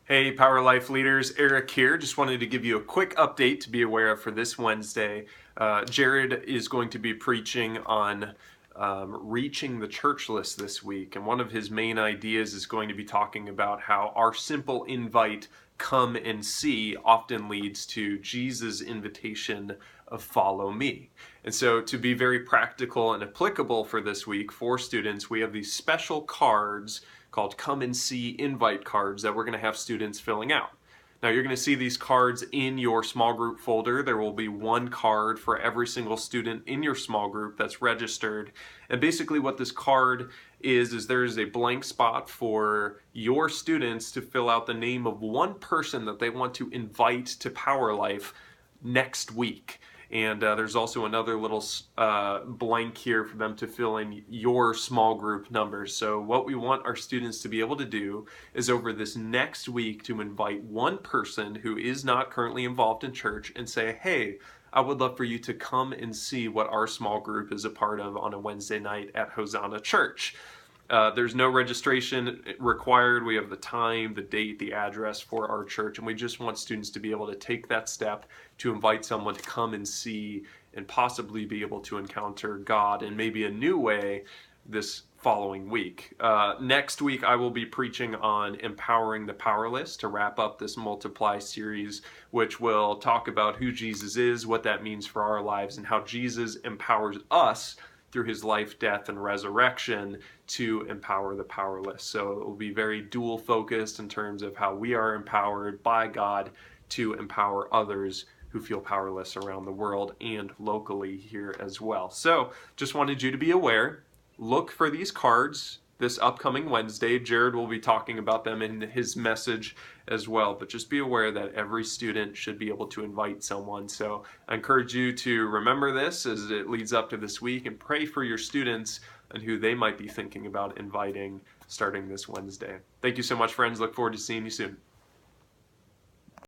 Hey, Power Life leaders, Eric here. Just wanted to give you a quick update to be aware of for this Wednesday. Jared is going to be preaching on reaching the church list this week, and one of his main ideas is going to be talking about how our simple invite, come and see, often leads to Jesus' invitation of follow me. And so, to be very practical and applicable for this week for students, we have these special cards called Come and See invite cards that we're going to have students filling out. Now, you're going to see these cards in your small group folder. There will be one card for every single student in your small group that's registered. And basically what this card is there is a blank spot for your students to fill out the name of one person that they want to invite to Power Life next week. And there's also another little blank here for them to fill in your small group numbers. So what we want our students to be able to do is over this next week to invite one person who is not currently involved in church and say, hey, I would love for you to come and see what our small group is a part of on a Wednesday night at Hosanna Church. There's no registration required. We have the time, the date, the address for our church, and we just want students to be able to take that step to invite someone to come and see and possibly be able to encounter God in maybe a new way this following week. Next week, I will be preaching on empowering the powerless to wrap up this Multiply series, which will talk about who Jesus is, what that means for our lives, and how Jesus empowers us through his life, death, and resurrection to empower the powerless. So it will be very dual focused in terms of how we are empowered by God to empower others who feel powerless around the world and locally here as well. So just wanted you to be aware. Look for these cards this upcoming Wednesday. Jared will be talking about them in his message as well, but just be aware that every student should be able to invite someone. So I encourage you to remember this as it leads up to this week and pray for your students and who they might be thinking about inviting starting this Wednesday. Thank you so much, friends. Look forward to seeing you soon.